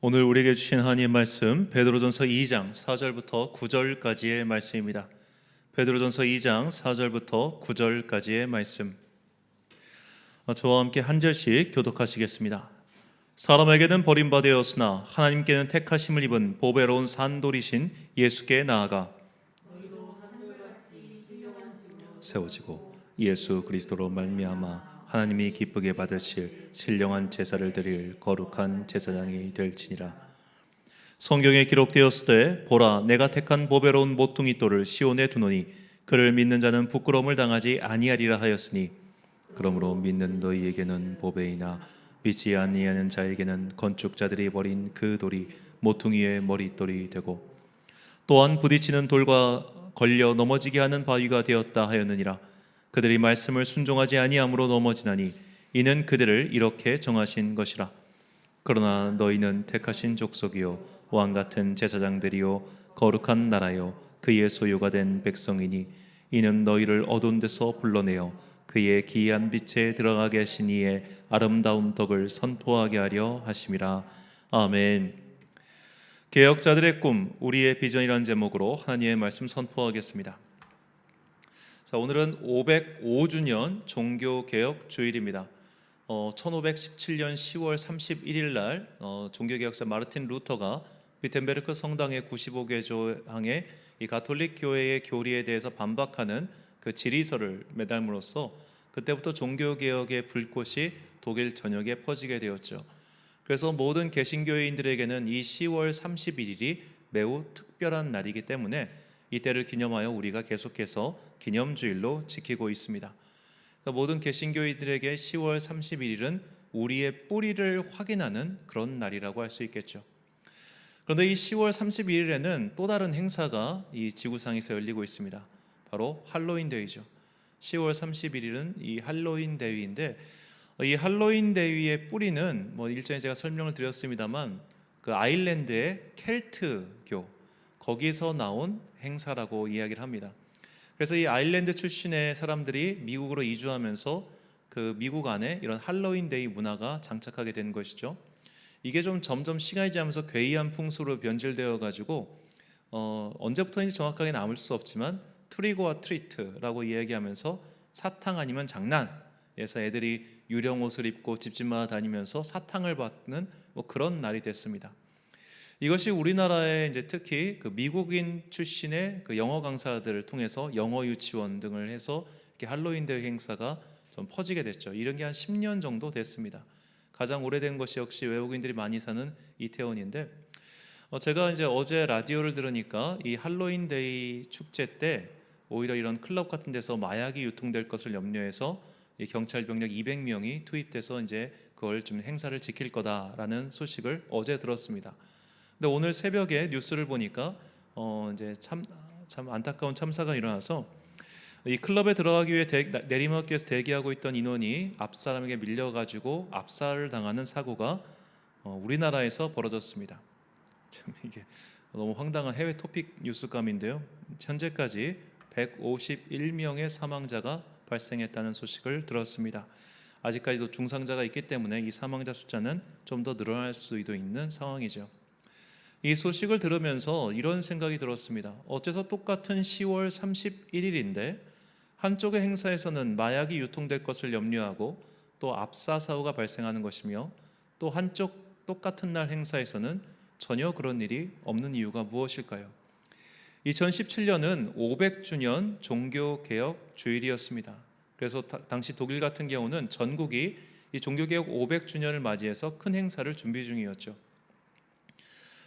오늘 우리에게 주신 하나님의 말씀 베드로전서 2장 4절부터 9절까지의 말씀입니다. 베드로전서 2장 4절부터 9절까지의 말씀. 저와 함께 한 절씩 교독하시겠습니다. 사람에게는 버림받았으나 하나님께는 택하심을 입은 보배로운 산돌이신 예수께 나아가 세워지고 예수 그리스도로 말미암아 하나님이 기쁘게 받으실 신령한 제사를 드릴 거룩한 제사장이 될지니라. 성경에 기록되었을 때 보라 내가 택한 보배로운 모퉁이 돌을 시온에 두노니 그를 믿는 자는 부끄러움을 당하지 아니하리라 하였으니 그러므로 믿는 너희에게는 보배이나 믿지 아니하는 자에게는 건축자들이 버린 그 돌이 모퉁이의 머릿돌이 되고 또한 부딪히는 돌과 걸려 넘어지게 하는 바위가 되었다 하였느니라. 그들이 말씀을 순종하지 아니함으로 넘어지나니 이는 그들을 이렇게 정하신 것이라. 그러나 너희는 택하신 족속이요 왕같은 제사장들이요 거룩한 나라요 그의 소유가 된 백성이니 이는 너희를 어두운 데서 불러내어 그의 기이한 빛에 들어가게 하신 이의 아름다운 덕을 선포하게 하려 하심이라. 아멘. 개혁자들의 꿈, 우리의 비전이라는 제목으로 하나님의 말씀 선포하겠습니다. 자, 오늘은 505주년 종교개혁 주일입니다. 1517년 10월 31일 날 종교개혁자 마르틴 루터가 비텐베르크 성당의 95개 조항의 이 가톨릭 교회의 교리에 대해서 반박하는 그 질의서를 매달므로써 그때부터 종교개혁의 불꽃이 독일 전역에 퍼지게 되었죠. 그래서 모든 개신교회인들에게는 이 10월 31일이 매우 특별한 날이기 때문에 이때를 기념하여 우리가 계속해서 기념주일로 지키고 있습니다. 그러니까 모든 개신교인들에게 10월 31일은 우리의 뿌리를 확인하는 그런 날이라고 할 수 있겠죠. 그런데 이 10월 31일에는 또 다른 행사가 이 지구상에서 열리고 있습니다. 바로 할로윈 데이죠. 10월 31일은 이 할로윈 데이인데 이 할로윈 데이의 뿌리는 일전에 제가 설명을 드렸습니다만 그 아일랜드의 켈트교 거기서 나온 행사라고 이야기를 합니다. 그래서 이 아일랜드 출신의 사람들이 미국으로 이주하면서 그 미국 안에 이런 할로윈 데이 문화가 장착하게 된 것이죠. 이게 좀 점점 시간이 지나면서 괴이한 풍수로 변질되어 가지고 언제부터인지 정확하게 남을 수 없지만 트릭오어 트리트라고 이야기하면서 사탕 아니면 장난에서 애들이 유령 옷을 입고 집집마다 다니면서 사탕을 받는 그런 날이 됐습니다. 이것이 우리나라에 이제 특히 그 미국인 출신의 그 영어 강사들을 통해서 영어 유치원 등을 해서 이렇게 할로윈 대회 행사가 좀 퍼지게 됐죠. 이런 게 한 10년 정도 됐습니다. 가장 오래된 것이 역시 외국인들이 많이 사는 이태원인데 제가 이제 어제 라디오를 들으니까 이 할로윈 데이 축제 때 오히려 이런 클럽 같은 데서 마약이 유통될 것을 염려해서 이 경찰 병력 200명이 투입돼서 이제 그걸 좀 행사를 지킬 거다라는 소식을 어제 들었습니다. 근데 오늘 새벽에 뉴스를 보니까 이제 참 안타까운 참사가 일어나서 이 클럽에 들어가기 위해 내리막길에서 대기하고 있던 인원이 앞 사람에게 밀려가지고 압살을 당하는 사고가 우리나라에서 벌어졌습니다. 참 이게 너무 황당한 해외 토픽 뉴스감인데요. 현재까지 151명의 사망자가 발생했다는 소식을 들었습니다. 아직까지도 중상자가 있기 때문에 이 사망자 숫자는 좀 더 늘어날 수도 있는 상황이죠. 이 소식을 들으면서 이런 생각이 들었습니다. 어째서 똑같은 10월 31일인데 한쪽의 행사에서는 마약이 유통될 것을 염려하고 또 압사 사고가 발생하는 것이며 또 한쪽 똑같은 날 행사에서는 전혀 그런 일이 없는 이유가 무엇일까요? 2017년은 500주년 종교개혁 주일이었습니다. 그래서 당시 독일 같은 경우는 전국이 이 종교개혁 500주년을 맞이해서 큰 행사를 준비 중이었죠.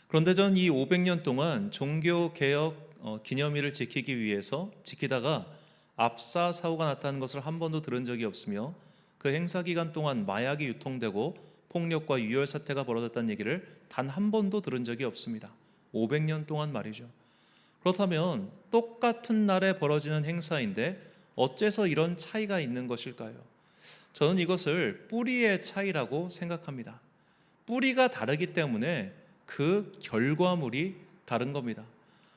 그런데 전 이 500년 동안 종교개혁 기념일을 지키다가 압사 사고가 났다는 것을 한 번도 들은 적이 없으며 그 행사 기간 동안 마약이 유통되고 폭력과 유혈 사태가 벌어졌다는 얘기를 단 한 번도 들은 적이 없습니다. 500년 동안 말이죠. 그렇다면 똑같은 날에 벌어지는 행사인데 어째서 이런 차이가 있는 것일까요? 저는 이것을 뿌리의 차이라고 생각합니다. 뿌리가 다르기 때문에 그 결과물이 다른 겁니다.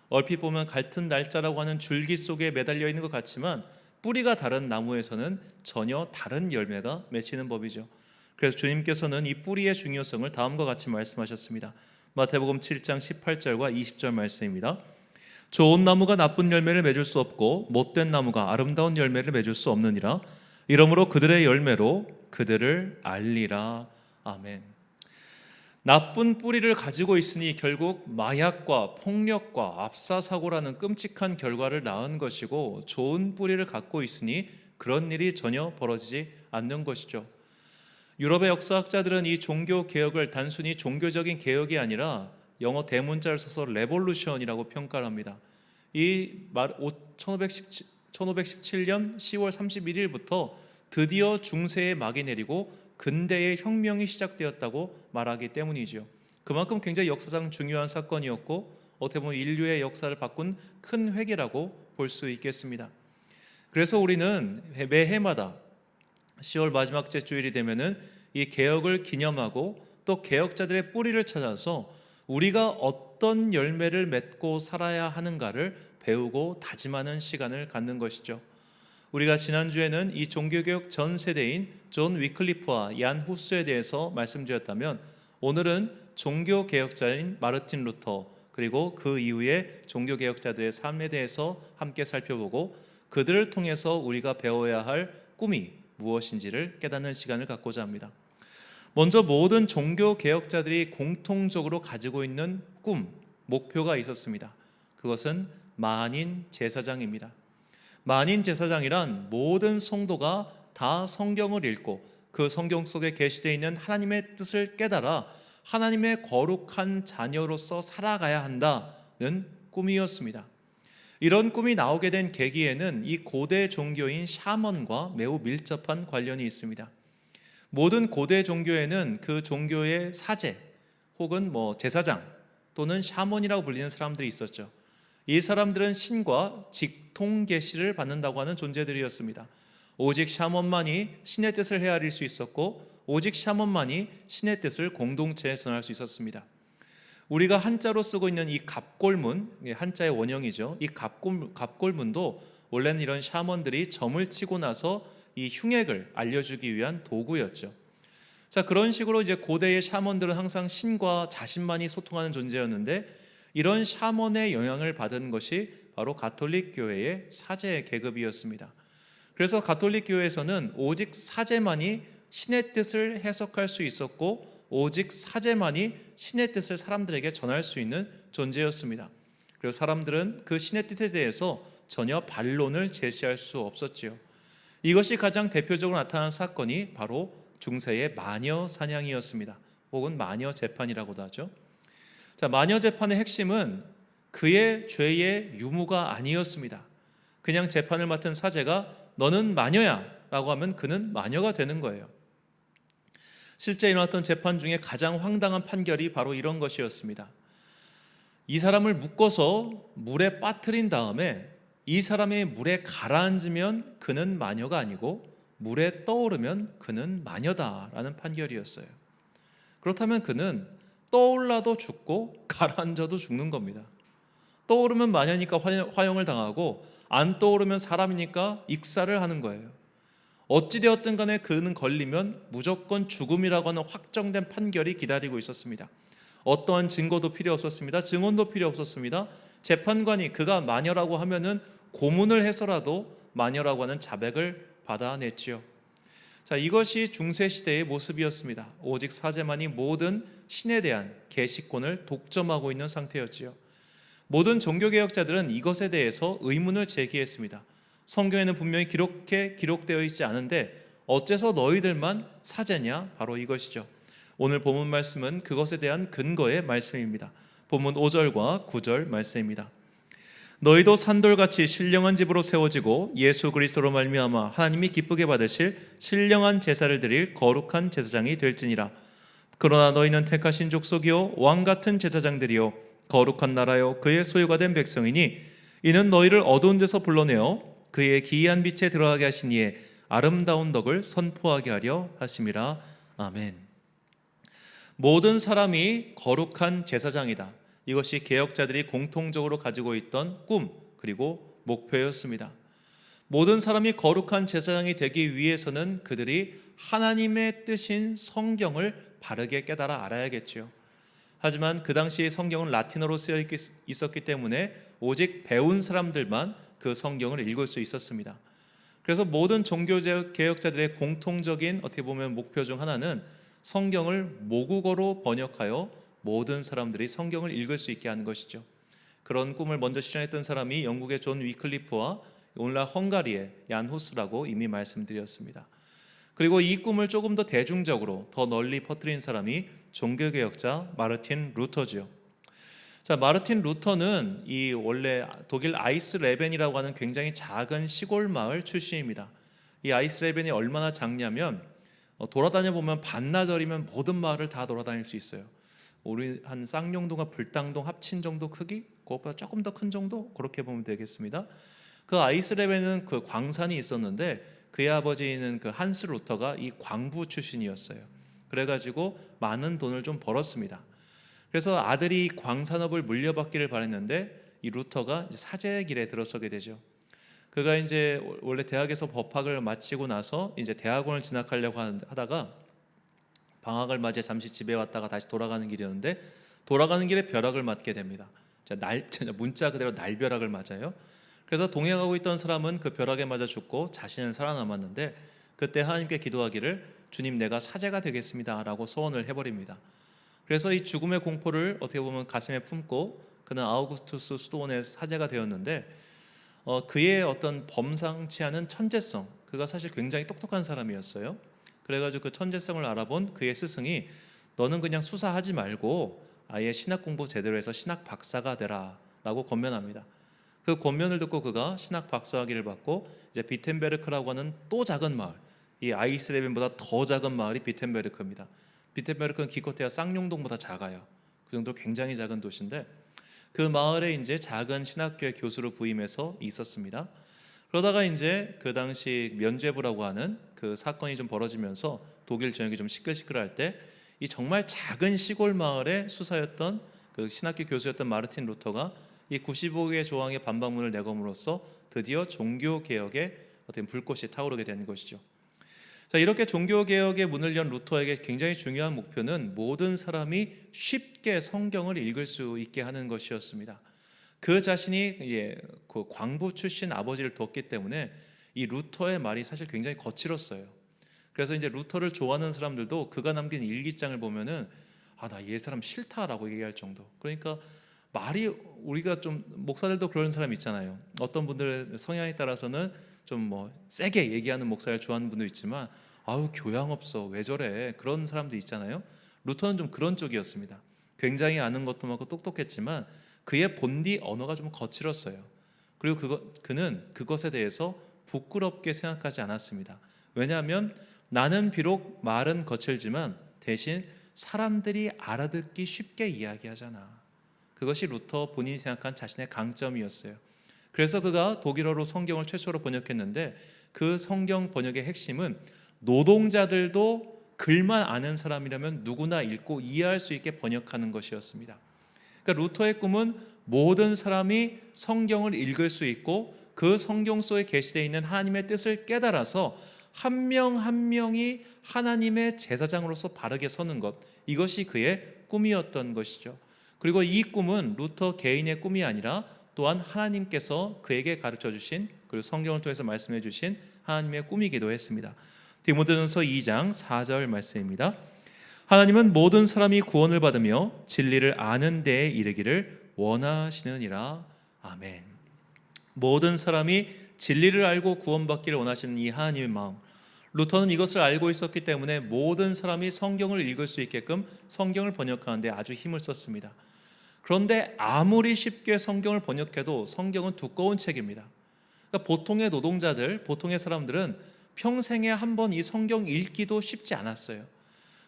얼핏 보면 같은 날짜라고 하는 줄기 속에 매달려 있는 것 같지만 뿌리가 다른 나무에서는 전혀 다른 열매가 맺히는 법이죠. 그래서 주님께서는 이 뿌리의 중요성을 다음과 같이 말씀하셨습니다. 마태복음 7장 18절과 20절 말씀입니다. 좋은 나무가 나쁜 열매를 맺을 수 없고 못된 나무가 아름다운 열매를 맺을 수 없느니라. 이러므로 그들의 열매로 그들을 알리라. 아멘. 나쁜 뿌리를 가지고 있으니 결국 마약과 폭력과 압사사고라는 끔찍한 결과를 낳은 것이고, 좋은 뿌리를 갖고 있으니 그런 일이 전혀 벌어지지 않는 것이죠. 유럽의 역사학자들은 이 종교 개혁을 단순히 종교적인 개혁이 아니라 영어 대문자를 써서 레볼루션이라고 평가를 합니다. 이 1517년 10월 31일부터 드디어 중세의 막이 내리고 근대의 혁명이 시작되었다고 말하기 때문이죠. 그만큼 굉장히 역사상 중요한 사건이었고, 어떻게 보면 인류의 역사를 바꾼 큰 획이라고 볼 수 있겠습니다. 그래서 우리는 매해마다 10월 마지막 주일이 되면은 이 개혁을 기념하고 또 개혁자들의 뿌리를 찾아서 우리가 어떤 열매를 맺고 살아야 하는가를 배우고 다짐하는 시간을 갖는 것이죠. 우리가 지난주에는 이 종교개혁 전 세대인 존 위클리프와 얀 후스에 대해서 말씀드렸다면, 오늘은 종교개혁자인 마르틴 루터 그리고 그 이후에 종교개혁자들의 삶에 대해서 함께 살펴보고, 그들을 통해서 우리가 배워야 할 꿈이 무엇인지를 깨닫는 시간을 갖고자 합니다. 먼저 모든 종교개혁자들이 공통적으로 가지고 있는 꿈, 목표가 있었습니다. 그것은 만인 제사장입니다. 만인 제사장이란 모든 성도가 다 성경을 읽고 그 성경 속에 게시되어 있는 하나님의 뜻을 깨달아 하나님의 거룩한 자녀로서 살아가야 한다는 꿈이었습니다. 이런 꿈이 나오게 된 계기에는 이 고대 종교인 샤먼과 매우 밀접한 관련이 있습니다. 모든 고대 종교에는 그 종교의 사제 혹은 제사장 또는 샤먼이라고 불리는 사람들이 있었죠. 이 사람들은 신과 직통 계시를 받는다고 하는 존재들이었습니다. 오직 샤먼만이 신의 뜻을 헤아릴 수 있었고, 오직 샤먼만이 신의 뜻을 공동체에 전할 수 있었습니다. 우리가 한자로 쓰고 있는 이 갑골문, 한자의 원형이죠. 이 갑골문도 원래는 이런 샤먼들이 점을 치고 나서 이 흉액을 알려주기 위한 도구였죠. 자, 그런 식으로 이제 고대의 샤먼들은 항상 신과 자신만이 소통하는 존재였는데, 이런 샤먼의 영향을 받은 것이 바로 가톨릭 교회의 사제 계급이었습니다. 그래서 가톨릭 교회에서는 오직 사제만이 신의 뜻을 해석할 수 있었고, 오직 사제만이 신의 뜻을 사람들에게 전할 수 있는 존재였습니다. 그리고 사람들은 그 신의 뜻에 대해서 전혀 반론을 제시할 수 없었지요. 이것이 가장 대표적으로 나타난 사건이 바로 중세의 마녀 사냥이었습니다. 혹은 마녀 재판이라고도 하죠. 자, 마녀 재판의 핵심은 그의 죄의 유무가 아니었습니다. 그냥 재판을 맡은 사제가 너는 마녀야 라고 하면 그는 마녀가 되는 거예요. 실제 일어났던 재판 중에 가장 황당한 판결이 바로 이런 것이었습니다. 이 사람을 묶어서 물에 빠뜨린 다음에 이 사람이 물에 가라앉으면 그는 마녀가 아니고 물에 떠오르면 그는 마녀다라는 판결이었어요. 그렇다면 그는 떠올라도 죽고 가라앉아도 죽는 겁니다. 떠오르면 마녀니까 화형을 당하고, 안 떠오르면 사람이니까 익사를 하는 거예요. 어찌되었든 간에 그는 걸리면 무조건 죽음이라고 하는 확정된 판결이 기다리고 있었습니다. 어떠한 증거도 필요 없었습니다. 증언도 필요 없었습니다. 재판관이 그가 마녀라고 하면은 고문을 해서라도 마녀라고 하는 자백을 받아냈지요. 자, 이것이 중세 시대의 모습이었습니다. 오직 사제만이 모든 신에 대한 계시권을 독점하고 있는 상태였지요. 모든 종교개혁자들은 이것에 대해서 의문을 제기했습니다. 성경에는 분명히 기록되어 있지 않은데 어째서 너희들만 사제냐? 바로 이것이죠. 오늘 본문 말씀은 그것에 대한 근거의 말씀입니다. 본문 5절과 9절 말씀입니다. 너희도 산돌같이 신령한 집으로 세워지고 예수 그리스도로 말미암아 하나님이 기쁘게 받으실 신령한 제사를 드릴 거룩한 제사장이 될지니라. 그러나 너희는 택하신 족속이요 왕같은 제사장들이요 거룩한 나라요 그의 소유가 된 백성이니 이는 너희를 어두운 데서 불러내어 그의 기이한 빛에 들어가게 하신 이의 아름다운 덕을 선포하게 하려 하심이라. 아멘. 모든 사람이 거룩한 제사장이다. 이것이 개혁자들이 공통적으로 가지고 있던 꿈 그리고 목표였습니다. 모든 사람이 거룩한 제사장이 되기 위해서는 그들이 하나님의 뜻인 성경을 바르게 깨달아 알아야겠지요. 하지만 그 당시에 성경은 라틴어로 쓰여 있었기 때문에 오직 배운 사람들만 그 성경을 읽을 수 있었습니다. 그래서 모든 종교개혁자들의 공통적인 어떻게 보면 목표 중 하나는 성경을 모국어로 번역하여 모든 사람들이 성경을 읽을 수 있게 하는 것이죠. 그런 꿈을 먼저 실현했던 사람이 영국의 존 위클리프와 오늘날 헝가리의 얀 후스라고 이미 말씀드렸습니다. 그리고 이 꿈을 조금 더 대중적으로 더 널리 퍼뜨린 사람이 종교개혁자 마르틴 루터지요. 자, 마르틴 루터는 이 원래 독일 아이스레벤이라고 하는 굉장히 작은 시골 마을 출신입니다. 이 아이스레벤이 얼마나 작냐면 돌아다녀 보면 반나절이면 모든 마을을 다 돌아다닐 수 있어요. 우리 한 쌍용동과 불당동 합친 정도 크기, 그것보다 조금 더 큰 정도, 그렇게 보면 되겠습니다. 그 아이스레벤은 그 광산이 있었는데 그의 아버지는 그 한스 루터가 이 광부 출신이었어요. 그래가지고 많은 돈을 좀 벌었습니다. 그래서 아들이 광산업을 물려받기를 바랬는데 이 루터가 사제의 길에 들어서게 되죠. 그가 이제 원래 대학에서 법학을 마치고 나서 이제 대학원을 진학하려고 하다가 방학을 맞이해 잠시 집에 왔다가 다시 돌아가는 길이었는데 돌아가는 길에 벼락을 맞게 됩니다. 문자 그대로 날벼락을 맞아요. 그래서 동행하고 있던 사람은 그 벼락에 맞아 죽고 자신은 살아남았는데 그때 하나님께 기도하기를 주님 내가 사제가 되겠습니다 라고 소원을 해버립니다. 그래서 이 죽음의 공포를 어떻게 보면 가슴에 품고 그는 아우구스투스 수도원의 사제가 되었는데 그의 어떤 범상치 않은 천재성, 그가 사실 굉장히 똑똑한 사람이었어요. 그래가지고 그 천재성을 알아본 그의 스승이 너는 그냥 수사하지 말고 아예 신학 공부 제대로 해서 신학 박사가 되라 라고 권면합니다. 그 권면을 듣고 그가 신학 박사학위를 받고 이제 비텐베르크라고 하는 또 작은 마을, 이 아이스레벤보다 더 작은 마을이 비텐베르크입니다. 비텐베르크는 기껏해야 쌍용동보다 작아요. 그 정도로 굉장히 작은 도시인데 그 마을에 이제 작은 신학교의 교수로 부임해서 있었습니다. 그러다가 이제 그 당시 면죄부라고 하는 그 사건이 좀 벌어지면서 독일 전역이 좀 시끌시끌할 때 이 정말 작은 시골 마을의 수사였던 그 신학교 교수였던 마르틴 루터가 이 95개 조항의 반박문을 내걸음으로써 드디어 종교개혁의 어떤 불꽃이 타오르게 된 것이죠. 자, 이렇게 종교개혁의 문을 연 루터에게 굉장히 중요한 목표는 모든 사람이 쉽게 성경을 읽을 수 있게 하는 것이었습니다. 그 자신이 그 광부 출신 아버지를 뒀기 때문에 이 루터의 말이 사실 굉장히 거칠었어요. 그래서 이제 루터를 좋아하는 사람들도 그가 남긴 일기장을 보면은 나 이 사람 싫다라고 얘기할 정도. 그러니까 말이 우리가 좀 목사들도 그런 사람 있잖아요. 어떤 분들의 성향에 따라서는 좀 뭐 세게 얘기하는 목사를 좋아하는 분도 있지만 아우 교양 없어 왜 저래 그런 사람도 있잖아요. 루터는 좀 그런 쪽이었습니다. 굉장히 아는 것도 많고 똑똑했지만 그의 본디 언어가 좀 거칠었어요. 그리고 그는 그것에 대해서 부끄럽게 생각하지 않았습니다. 왜냐하면 나는 비록 말은 거칠지만 대신 사람들이 알아듣기 쉽게 이야기하잖아. 그것이 루터 본인이 생각한 자신의 강점이었어요. 그래서 그가 독일어로 성경을 최초로 번역했는데 그 성경 번역의 핵심은 노동자들도 글만 아는 사람이라면 누구나 읽고 이해할 수 있게 번역하는 것이었습니다. 그러니까 루터의 꿈은 모든 사람이 성경을 읽을 수 있고 그 성경 속에 계시되어 있는 하나님의 뜻을 깨달아서 한 명 한 명이 하나님의 제사장으로서 바르게 서는 것, 이것이 그의 꿈이었던 것이죠. 그리고 이 꿈은 루터 개인의 꿈이 아니라 또한 하나님께서 그에게 가르쳐 주신 그리고 성경을 통해서 말씀해 주신 하나님의 꿈이기도 했습니다. 디모데전서 2장 4절 말씀입니다. 하나님은 모든 사람이 구원을 받으며 진리를 아는 데에 이르기를 원하시느니라. 아멘. 모든 사람이 진리를 알고 구원받기를 원하시는 이 하나님의 마음, 루터는 이것을 알고 있었기 때문에 모든 사람이 성경을 읽을 수 있게끔 성경을 번역하는 데 아주 힘을 썼습니다. 그런데 아무리 쉽게 성경을 번역해도 성경은 두꺼운 책입니다. 그러니까 보통의 노동자들, 보통의 사람들은 평생에 한 번 이 성경 읽기도 쉽지 않았어요.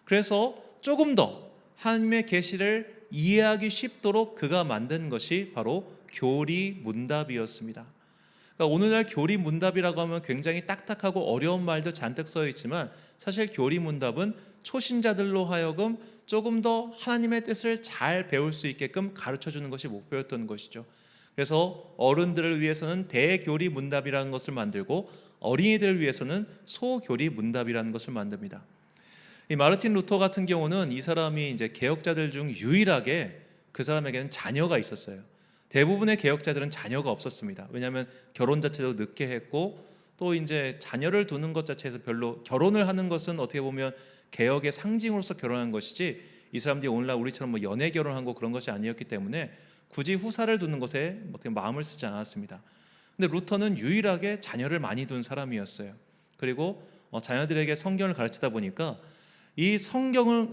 그래서 조금 더 하나님의 계시를 이해하기 쉽도록 그가 만든 것이 바로 교리문답이었습니다. 그러니까 오늘날 교리문답이라고 하면 굉장히 딱딱하고 어려운 말도 잔뜩 써 있지만 사실 교리문답은 초신자들로 하여금 조금 더 하나님의 뜻을 잘 배울 수 있게끔 가르쳐 주는 것이 목표였던 것이죠. 그래서 어른들을 위해서는 대교리 문답이라는 것을 만들고 어린이들을 위해서는 소교리 문답이라는 것을 만듭니다. 이 마르틴 루터 같은 경우는 이 사람이 이제 개혁자들 중 유일하게 그 사람에게는 자녀가 있었어요. 대부분의 개혁자들은 자녀가 없었습니다. 왜냐하면 결혼 자체도 늦게 했고 또 이제 자녀를 두는 것 자체에서 별로, 결혼을 하는 것은 어떻게 보면 개혁의 상징으로서 결혼한 것이지 이 사람들이 오늘날 우리처럼 뭐 연애 결혼한 거 그런 것이 아니었기 때문에 굳이 후사를 두는 것에 어떻게 마음을 쓰지 않았습니다. 근데 루터는 유일하게 자녀를 많이 둔 사람이었어요. 그리고 자녀들에게 성경을 가르치다 보니까 이 성경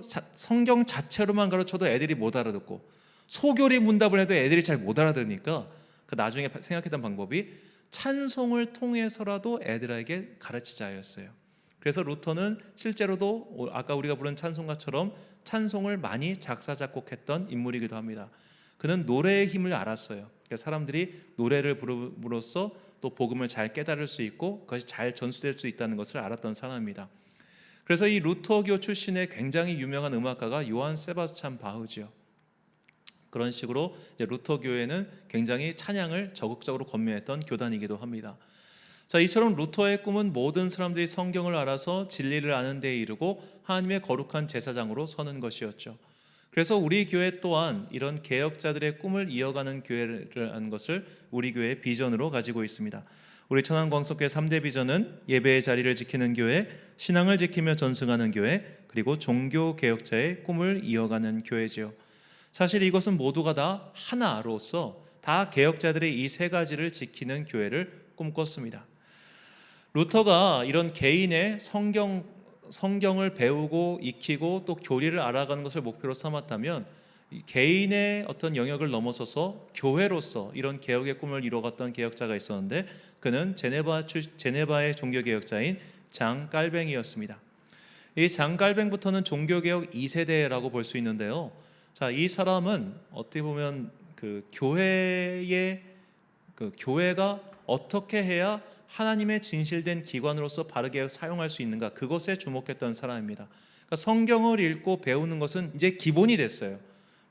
자체로만 가르쳐도 애들이 못 알아듣고 소교리 문답을 해도 애들이 잘 못 알아들으니까 그 나중에 생각했던 방법이 찬송을 통해서라도 애들에게 가르치자였어요. 그래서 루터는 실제로도 아까 우리가 부른 찬송가처럼 찬송을 많이 작사 작곡했던 인물이기도 합니다. 그는 노래의 힘을 알았어요. 그러니까 사람들이 노래를 부름으로써 또 복음을 잘 깨달을 수 있고 그것이 잘 전수될 수 있다는 것을 알았던 사람입니다. 그래서 이 루터교 출신의 굉장히 유명한 음악가가 요한 세바스찬 바흐지요. 그런 식으로 이제 루터교회는 굉장히 찬양을 적극적으로 권면했던 교단이기도 합니다. 자, 이처럼 루터의 꿈은 모든 사람들이 성경을 알아서 진리를 아는 데에 이르고 하나님의 거룩한 제사장으로 서는 것이었죠. 그래서 우리 교회 또한 이런 개혁자들의 꿈을 이어가는 교회라는 것을 우리 교회의 비전으로 가지고 있습니다. 우리 천안광석교회 3대 비전은 예배의 자리를 지키는 교회, 신앙을 지키며 전승하는 교회, 그리고 종교개혁자의 꿈을 이어가는 교회지요. 사실 이것은 모두가 다 하나로서 다 개혁자들의 이 세 가지를 지키는 교회를 꿈꿨습니다. 루터가 이런 개인의 성경을 배우고 익히고 또 교리를 알아가는 것을 목표로 삼았다면 개인의 어떤 영역을 넘어서서 교회로서 이런 개혁의 꿈을 이뤄갔던 개혁자가 있었는데 그는 제네바의 종교개혁자인 장 깔뱅이었습니다. 이 장 깔뱅부터는 종교개혁 2세대라고 볼 수 있는데요. 자, 이 사람은 어떻게 보면 교회가 어떻게 해야 하나님의 진실된 기관으로서 바르게 사용할 수 있는가, 그것에 주목했던 사람입니다. 그러니까 성경을 읽고 배우는 것은 이제 기본이 됐어요.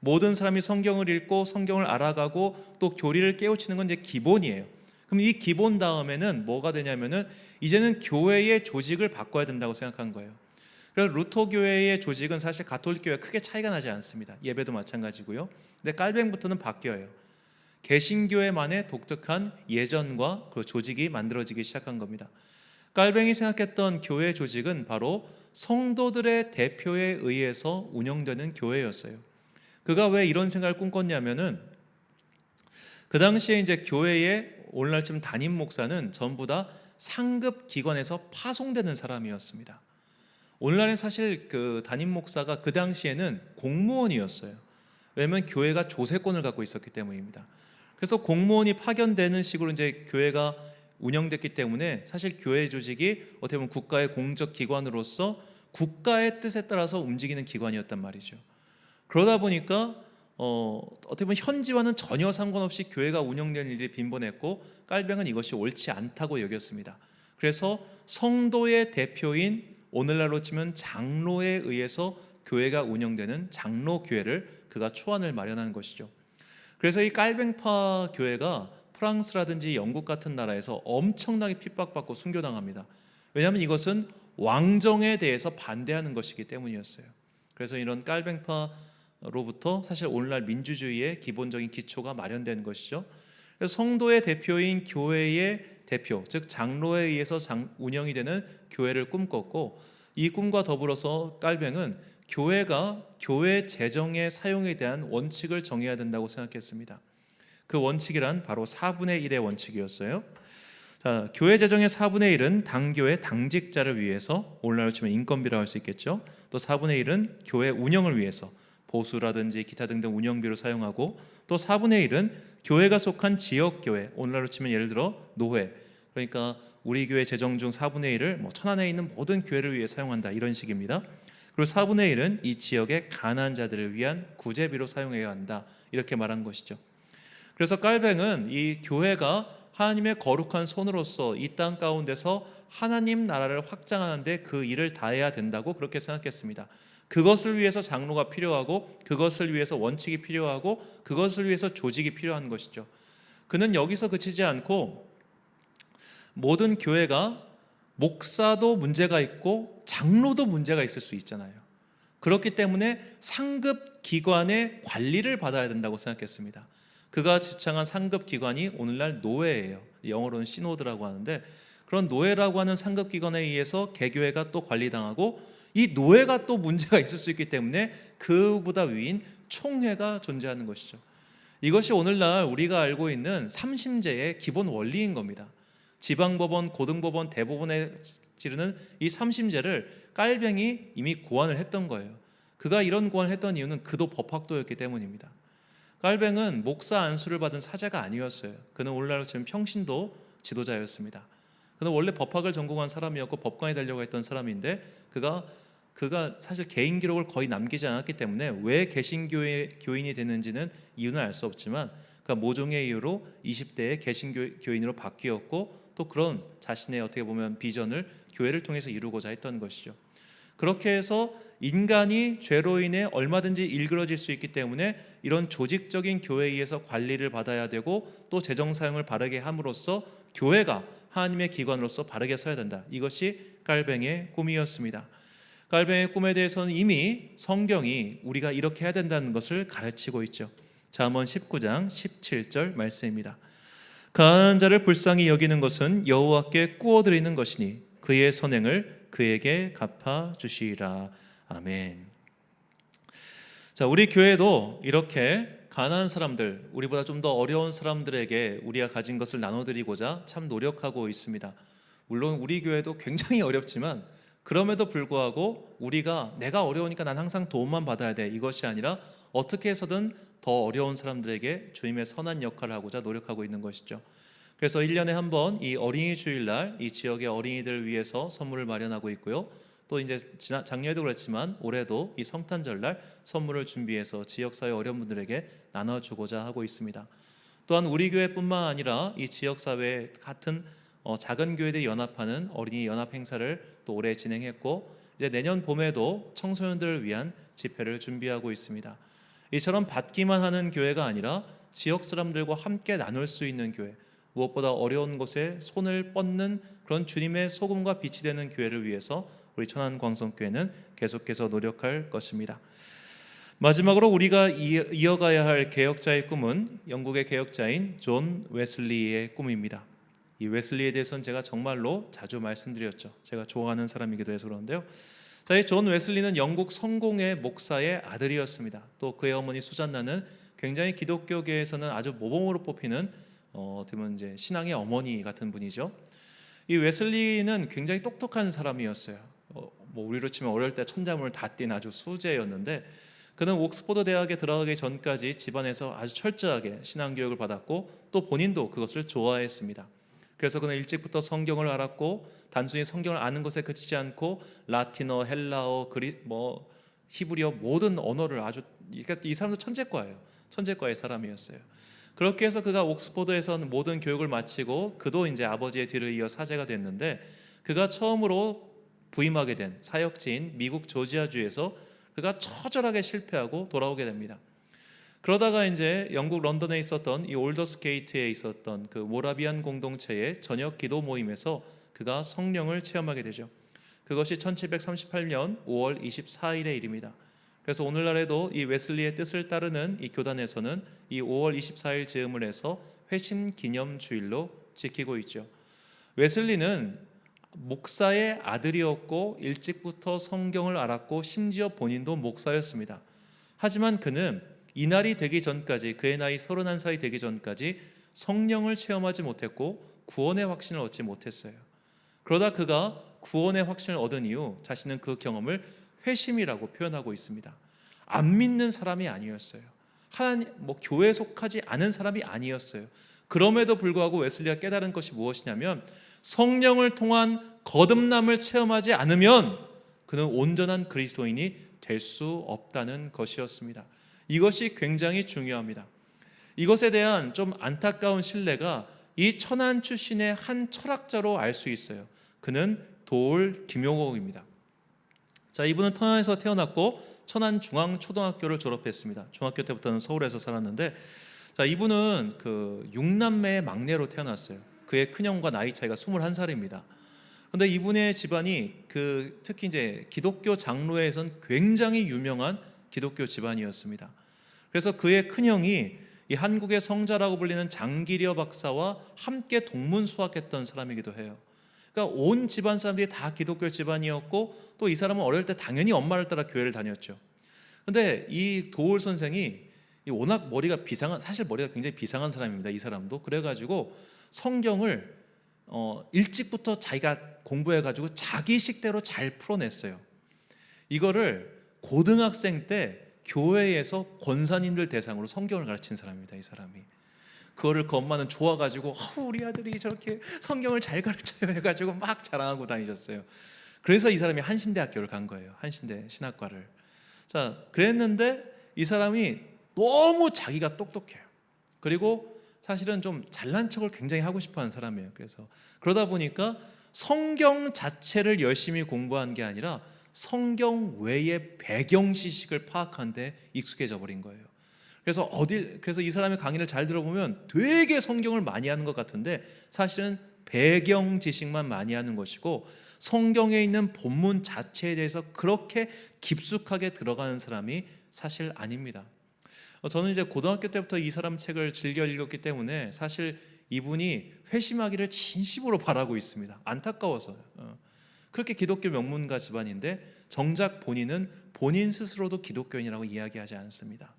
모든 사람이 성경을 읽고 성경을 알아가고 또 교리를 깨우치는 건 이제 기본이에요. 그럼 이 기본 다음에는 뭐가 되냐면은 이제는 교회의 조직을 바꿔야 된다고 생각한 거예요. 그래서 루터 교회의 조직은 사실 가톨릭 교회와 크게 차이가 나지 않습니다. 예배도 마찬가지고요. 근데 깔뱅부터는 바뀌어요. 개신교회만의 독특한 예전과 그 조직이 만들어지기 시작한 겁니다. 깔뱅이 생각했던 교회 조직은 바로 성도들의 대표에 의해서 운영되는 교회였어요. 그가 왜 이런 생각을 꿈꿨냐면은 그 당시에 이제 교회의 오늘날쯤 담임 목사는 전부 다 상급 기관에서 파송되는 사람이었습니다. 오늘날에 사실 그 담임 목사가 그 당시에는 공무원이었어요. 왜냐하면 교회가 조세권을 갖고 있었기 때문입니다. 그래서 공무원이 파견되는 식으로 이제 교회가 운영됐기 때문에 사실 교회 조직이 어떻게 보면 국가의 공적 기관으로서 국가의 뜻에 따라서 움직이는 기관이었단 말이죠. 그러다 보니까 어떻게 보면 현지와는 전혀 상관없이 교회가 운영되는 일이 빈번했고 깔뱅은 이것이 옳지 않다고 여겼습니다. 그래서 성도의 대표인 오늘날로 치면 장로에 의해서 교회가 운영되는 장로교회를 그가 초안을 마련한 것이죠. 그래서 이 깔뱅파 교회가 프랑스라든지 영국 같은 나라에서 엄청나게 핍박받고 순교당합니다. 왜냐하면 이것은 왕정에 대해서 반대하는 것이기 때문이었어요. 그래서 이런 깔뱅파로부터 사실 오늘날 민주주의의 기본적인 기초가 마련된 것이죠. 그래서 성도의 대표인 교회의 대표, 즉 장로에 의해서 운영이 되는 교회를 꿈꿨고, 이 꿈과 더불어서 깔뱅은 교회가 교회 재정의 사용에 대한 원칙을 정해야 된다고 생각했습니다. 그 원칙이란 바로 4분의 1의 원칙이었어요. 자, 교회 재정의 4분의 1은 당교회 당직자를 위해서, 오늘날로 치면 인건비라고 할 수 있겠죠. 또 4분의 1은 교회 운영을 위해서 보수라든지 기타 등등 운영비로 사용하고, 또 4분의 1은 교회가 속한 지역교회, 오늘날로 치면 예를 들어 노회, 그러니까 우리 교회 재정 중 4분의 1을 천안에 있는 모든 교회를 위해 사용한다, 이런 식입니다. 그리고 4분의 1은 이 지역의 가난한 자들을 위한 구제비로 사용해야 한다, 이렇게 말한 것이죠. 그래서 깔뱅은 이 교회가 하나님의 거룩한 손으로서 이 땅 가운데서 하나님 나라를 확장하는데 그 일을 다해야 된다고 그렇게 생각했습니다. 그것을 위해서 장로가 필요하고, 그것을 위해서 원칙이 필요하고, 그것을 위해서 조직이 필요한 것이죠. 그는 여기서 그치지 않고 모든 교회가 목사도 문제가 있고 장로도 문제가 있을 수 있잖아요. 그렇기 때문에 상급 기관의 관리를 받아야 된다고 생각했습니다. 그가 지창한 상급 기관이 오늘날 노회예요. 영어로는 시노드라고 하는데, 그런 노회라고 하는 상급 기관에 의해서 개교회가 또 관리당하고, 이 노회가 또 문제가 있을 수 있기 때문에 그보다 위인 총회가 존재하는 것이죠. 이것이 오늘날 우리가 알고 있는 삼심제의 기본 원리인 겁니다. 지방법원, 고등법원, 대법원에 지르는 이 삼심제를 깔뱅이 이미 고안을 했던 거예요. 그가 이런 고안을 했던 이유는 그도 법학도였기 때문입니다. 깔뱅은 목사 안수를 받은 사자가 아니었어요. 그는 오늘날 지금 평신도 지도자였습니다. 그는 원래 법학을 전공한 사람이었고 법관이 되려고 했던 사람인데, 그가 사실 개인 기록을 거의 남기지 않았기 때문에 왜 개신교인이 됐는지는 이유는 알 수 없지만, 그가 모종의 이유로 20대에 개신교인으로 바뀌었고, 또 그런 자신의 어떻게 보면 비전을 교회를 통해서 이루고자 했던 것이죠. 그렇게 해서 인간이 죄로 인해 얼마든지 일그러질 수 있기 때문에 이런 조직적인 교회에 의해서 관리를 받아야 되고, 또 재정 사용을 바르게 함으로써 교회가 하나님의 기관으로서 바르게 서야 된다. 이것이 깔뱅의 꿈이었습니다. 깔뱅의 꿈에 대해서는 이미 성경이 우리가 이렇게 해야 된다는 것을 가르치고 있죠. 잠언 19장 17절 말씀입니다. 가난한 자를 불쌍히 여기는 것은 여호와께 꾸어드리는 것이니 그의 선행을 그에게 갚아주시리라. 아멘. 자, 우리 교회도 이렇게 가난한 사람들, 우리보다 좀 더 어려운 사람들에게 우리가 가진 것을 나눠드리고자 참 노력하고 있습니다. 물론 우리 교회도 굉장히 어렵지만, 그럼에도 불구하고 우리가 내가 어려우니까 난 항상 도움만 받아야 돼, 이것이 아니라 어떻게 해서든 더 어려운 사람들에게 주님의 선한 역할을 하고자 노력하고 있는 것이죠. 그래서 1년에 한 번 이 어린이 주일날 이 지역의 어린이들을 위해서 선물을 마련하고 있고요. 또 이제 작년에도 그랬지만 올해도 이 성탄절날 선물을 준비해서 지역사회 어려운 분들에게 나눠주고자 하고 있습니다. 또한 우리 교회뿐만 아니라 이 지역사회 같은 작은 교회들이 연합하는 어린이 연합 행사를 또 올해 진행했고, 이제 내년 봄에도 청소년들을 위한 집회를 준비하고 있습니다. 이처럼 받기만 하는 교회가 아니라 지역 사람들과 함께 나눌 수 있는 교회, 무엇보다 어려운 곳에 손을 뻗는 그런 주님의 소금과 빛이 되는 교회를 위해서 우리 천안광성교회는 계속해서 노력할 것입니다. 마지막으로 우리가 이어가야 할 개혁자의 꿈은 영국의 개혁자인 존 웨슬리의 꿈입니다. 이 웨슬리에 대해서는 제가 정말로 자주 말씀드렸죠. 제가 좋아하는 사람이기도 해서 그런데요. 자, 이 존 웨슬리는 영국 성공회 목사의 아들이었습니다. 또 그의 어머니 수잔나는 굉장히 기독교계에서는 아주 모범으로 뽑히는 어떻게 보면 이제 신앙의 어머니 같은 분이죠. 이 웨슬리는 굉장히 똑똑한 사람이었어요. 뭐 우리로 치면 어릴 때 천자문을 다 띈 아주 수재였는데, 그는 옥스퍼드 대학에 들어가기 전까지 집안에서 아주 철저하게 신앙교육을 받았고, 또 본인도 그것을 좋아했습니다. 그래서 그는 일찍부터 성경을 알았고, 단순히 성경을 아는 것에 그치지 않고 라틴어, 헬라어, 히브리어 모든 언어를 아주, 그러니까 이 사람도 천재과의 사람이었어요. 그렇게 해서 그가 옥스퍼드에서는 모든 교육을 마치고, 그도 이제 아버지의 뒤를 이어 사제가 됐는데, 그가 처음으로 부임하게 된 사역지인 미국 조지아주에서 그가 처절하게 실패하고 돌아오게 됩니다. 그러다가 이제 영국 런던에 있었던 이 올더스게이트에 있었던 그 모라비안 공동체의 저녁 기도 모임에서 그가 성령을 체험하게 되죠. 그것이 1738년 5월 24일의 일입니다. 그래서 오늘날에도 이 웨슬리의 뜻을 따르는 이 교단에서는 이 5월 24일 즈음을 해서 회심 기념 주일로 지키고 있죠. 웨슬리는 목사의 아들이었고 일찍부터 성경을 알았고 심지어 본인도 목사였습니다. 하지만 그는 이날이 되기 전까지, 그의 나이 31살이 되기 전까지 성령을 체험하지 못했고 구원의 확신을 얻지 못했어요. 그러다 그가 구원의 확신을 얻은 이후 자신은 그 경험을 회심이라고 표현하고 있습니다. 안 믿는 사람이 아니었어요. 하나님, 교회에 속하지 않은 사람이 아니었어요. 그럼에도 불구하고 웨슬리가 깨달은 것이 무엇이냐면, 성령을 통한 거듭남을 체험하지 않으면 그는 온전한 그리스도인이 될 수 없다는 것이었습니다. 이것이 굉장히 중요합니다. 이것에 대한 좀 안타까운 신뢰가 이 천안 출신의 한 철학자로 알 수 있어요. 그는 도올 김용옥입니다. 자, 이분은 천안에서 태어났고 천안중앙초등학교를 졸업했습니다. 중학교 때부터는 서울에서 살았는데, 자, 이분은 그 6남매의 막내로 태어났어요. 그의 큰형과 나이 차이가 21살입니다. 그런데 이분의 집안이 특히 이제 기독교 장로에선 굉장히 유명한 기독교 집안이었습니다. 그래서 그의 큰형이 이 한국의 성자라고 불리는 장기려 박사와 함께 동문수학했던 사람이기도 해요. 그러니까 온 집안 사람들이 다 기독교 집안이었고, 또 이 사람은 어릴 때 당연히 엄마를 따라 교회를 다녔죠. 그런데 이 도올 선생이 워낙 사실 머리가 굉장히 비상한 사람입니다. 이 사람도. 그래가지고 성경을 일찍부터 자기가 공부해가지고 자기 식대로 잘 풀어냈어요. 이거를 고등학생 때 교회에서 권사님들 대상으로 성경을 가르친 사람입니다. 이 사람이. 그거를 그 엄마는 좋아가지고 우리 아들이 저렇게 성경을 잘 가르쳐요 해가지고 막 자랑하고 다니셨어요. 그래서 이 사람이 한신대학교를 간 거예요. 한신대 신학과를. 자, 그랬는데 이 사람이 너무 자기가 똑똑해요. 그리고 사실은 좀 잘난 척을 굉장히 하고 싶어하는 사람이에요. 그래서 그러다 보니까 성경 자체를 열심히 공부한 게 아니라 성경 외의 배경 지식을 파악하는 데 익숙해져 버린 거예요. 그래서 이 사람의 강의를 잘 들어보면 되게 성경을 많이 하는 것 같은데 사실은 배경 지식만 많이 하는 것이고, 성경에 있는 본문 자체에 대해서 그렇게 깊숙하게 들어가는 사람이 사실 아닙니다. 저는 이제 고등학교 때부터 이 사람 책을 즐겨 읽었기 때문에 사실 이분이 회심하기를 진심으로 바라고 있습니다. 안타까워서요. 그렇게 기독교 명문가 집안인데 정작 본인은 본인 스스로도 기독교인이라고 이야기하지 않습니다.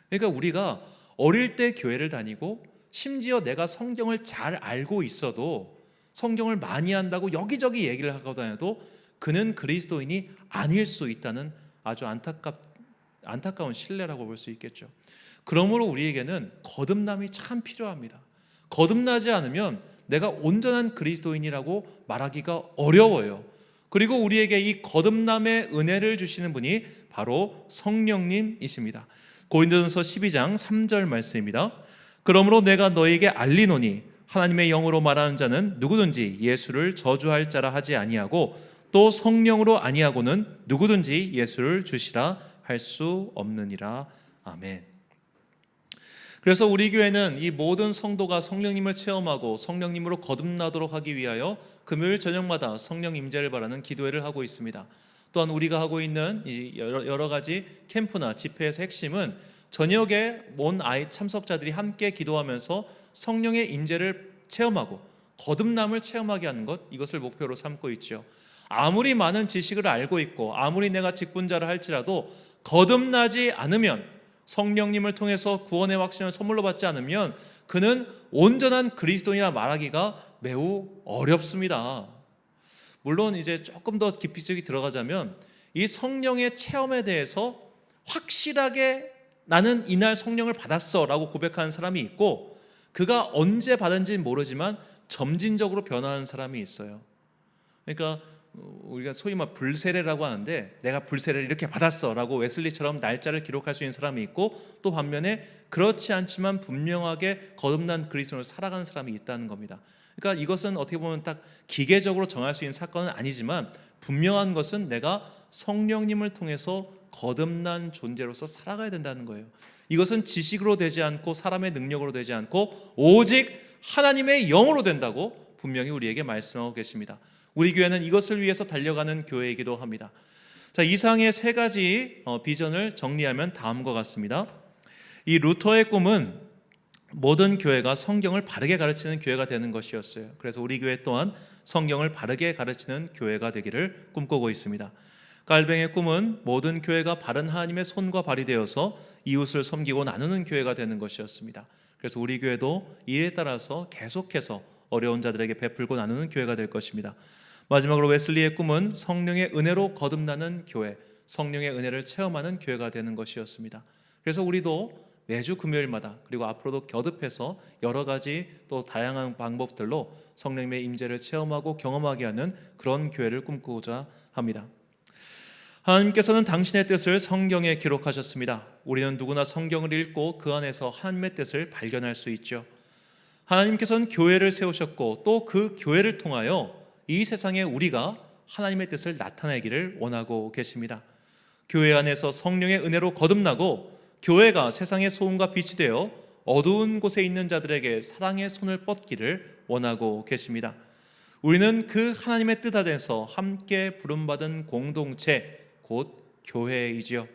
그러니까 우리가 어릴 때 교회를 다니고 심지어 내가 성경을 잘 알고 있어도 성경을 많이 한다고 여기저기 얘기를 하고 다녀도 그는 그리스도인이 아닐 수 있다는 아주 안타까운 신뢰라고 볼 수 있겠죠. 그러므로 우리에게는 거듭남이 참 필요합니다. 거듭나지 않으면 내가 온전한 그리스도인이라고 말하기가 어려워요. 그리고 우리에게 이 거듭남의 은혜를 주시는 분이 바로 성령님이십니다. 고린도전서 12장 3절 말씀입니다. 그러므로 내가 너에게 알리노니 하나님의 영으로 말하는 자는 누구든지 예수를 저주할 자라 하지 아니하고 또 성령으로 아니하고는 누구든지 예수를 주시라 할 수 없느니라. 아멘. 그래서 우리 교회는 이 모든 성도가 성령님을 체험하고 성령님으로 거듭나도록 하기 위하여 금요일 저녁마다 성령 임재를 바라는 기도회를 하고 있습니다. 또한 우리가 하고 있는 여러 가지 캠프나 집회에서 핵심은 저녁에 온 참석자들이 함께 기도하면서 성령의 임재를 체험하고 거듭남을 체험하게 하는 것, 이것을 목표로 삼고 있죠. 아무리 많은 지식을 알고 있고 아무리 내가 직분자를 할지라도 거듭나지 않으면, 성령님을 통해서 구원의 확신을 선물로 받지 않으면 그는 온전한 그리스도인이라 말하기가 매우 어렵습니다. 물론 이제 조금 더 깊이 들어가자면 이 성령의 체험에 대해서 확실하게 나는 이날 성령을 받았어 라고 고백하는 사람이 있고, 그가 언제 받은지는 모르지만 점진적으로 변화하는 사람이 있어요. 그러니까 우리가 소위 말 불세례라고 하는데 내가 불세례를 이렇게 받았어 라고 웨슬리처럼 날짜를 기록할 수 있는 사람이 있고, 또 반면에 그렇지 않지만 분명하게 거듭난 그리스도인으로 살아가는 사람이 있다는 겁니다. 그러니까 이것은 어떻게 보면 딱 기계적으로 정할 수 있는 사건은 아니지만 분명한 것은 내가 성령님을 통해서 거듭난 존재로서 살아가야 된다는 거예요. 이것은 지식으로 되지 않고 사람의 능력으로 되지 않고 오직 하나님의 영으로 된다고 분명히 우리에게 말씀하고 계십니다. 우리 교회는 이것을 위해서 달려가는 교회이기도 합니다. 자, 이상의 세 가지 비전을 정리하면 다음과 같습니다. 이 루터의 꿈은 모든 교회가 성경을 바르게 가르치는 교회가 되는 것이었어요. 그래서 우리 교회 또한 성경을 바르게 가르치는 교회가 되기를 꿈꾸고 있습니다. 깔뱅의 꿈은 모든 교회가 바른 하나님의 손과 발이 되어서 이웃을 섬기고 나누는 교회가 되는 것이었습니다. 그래서 우리 교회도 이에 따라서 계속해서 어려운 자들에게 베풀고 나누는 교회가 될 것입니다. 마지막으로 웨슬리의 꿈은 성령의 은혜로 거듭나는 교회, 성령의 은혜를 체험하는 교회가 되는 것이었습니다. 그래서 우리도 매주 금요일마다 그리고 앞으로도 거듭해서 여러 가지 또 다양한 방법들로 성령님의 임재를 체험하고 경험하게 하는 그런 교회를 꿈꾸고자 합니다. 하나님께서는 당신의 뜻을 성경에 기록하셨습니다. 우리는 누구나 성경을 읽고 그 안에서 하나님의 뜻을 발견할 수 있죠. 하나님께서는 교회를 세우셨고 또 그 교회를 통하여 이 세상에 우리가 하나님의 뜻을 나타내기를 원하고 계십니다. 교회 안에서 성령의 은혜로 거듭나고 교회가 세상의 소금과 빛이 되어 어두운 곳에 있는 자들에게 사랑의 손을 뻗기를 원하고 계십니다. 우리는 그 하나님의 뜻 안에서 함께 부름받은 공동체, 곧 교회이지요.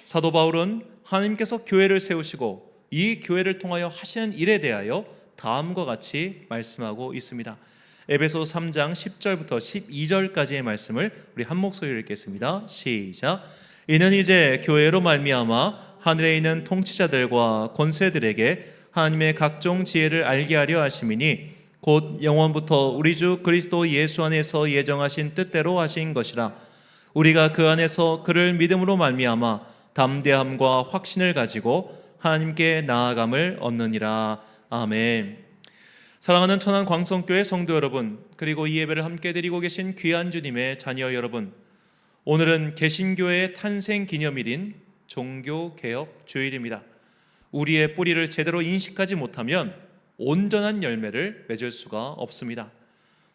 사도 바울은 하나님께서 교회를 세우시고 이 교회를 통하여 하시는 일에 대하여 다음과 같이 말씀하고 있습니다. 에베소서 3장 10절부터 12절까지의 말씀을 우리 한 목소리로 읽겠습니다. 시작. 이는 이제 교회로 말미암아 하늘에 있는 통치자들과 권세들에게 하나님의 각종 지혜를 알게 하려 하심이니 곧 영원부터 우리 주 그리스도 예수 안에서 예정하신 뜻대로 하신 것이라. 우리가 그 안에서 그를 믿음으로 말미암아 담대함과 확신을 가지고 하나님께 나아감을 얻느니라. 아멘. 사랑하는 천안 광성교회 성도 여러분, 그리고 이 예배를 함께 드리고 계신 귀한 주님의 자녀 여러분, 오늘은 개신교회의 탄생 기념일인 종교개혁 주일입니다. 우리의 뿌리를 제대로 인식하지 못하면 온전한 열매를 맺을 수가 없습니다.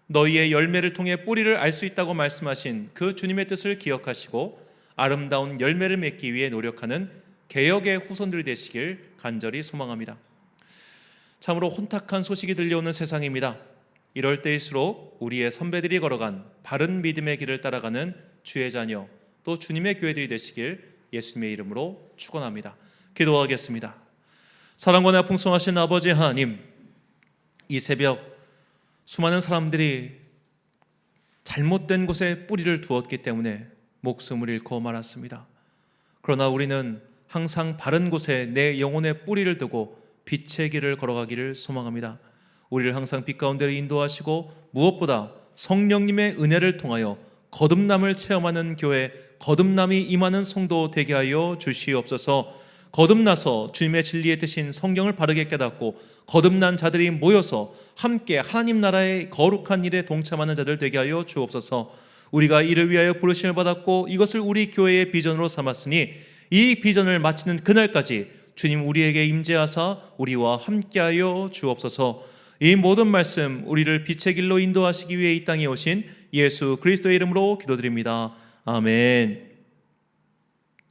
너희의 열매를 통해 뿌리를 알 수 있다고 말씀하신 그 주님의 뜻을 기억하시고 아름다운 열매를 맺기 위해 노력하는 개혁의 후손들이 되시길 간절히 소망합니다. 참으로 혼탁한 소식이 들려오는 세상입니다. 이럴 때일수록 우리의 선배들이 걸어간 바른 믿음의 길을 따라가는 주의 자녀, 또 주님의 교회들이 되시길 예수님의 이름으로 축원합니다. 기도하겠습니다. 사랑과 풍성하신 아버지 하나님, 이 새벽 수많은 사람들이 잘못된 곳에 뿌리를 두었기 때문에 목숨을 잃고 말았습니다. 그러나 우리는 항상 바른 곳에 내 영혼의 뿌리를 두고 빛의 길을 걸어가기를 소망합니다. 우리를 항상 빛 가운데로 인도하시고 무엇보다 성령님의 은혜를 통하여 거듭남을 체험하는 교회, 거듭남이 임하는 성도 되게 하여 주시옵소서. 거듭나서 주님의 진리의 뜻인 성경을 바르게 깨닫고 거듭난 자들이 모여서 함께 하나님 나라의 거룩한 일에 동참하는 자들 되게 하여 주옵소서. 우리가 이를 위하여 부르심을 받았고 이것을 우리 교회의 비전으로 삼았으니 이 비전을 마치는 그날까지 주님 우리에게 임재하사 우리와 함께하여 주옵소서. 이 모든 말씀 우리를 빛의 길로 인도하시기 위해 이 땅에 오신 예수 그리스도의 이름으로 기도드립니다. 아멘.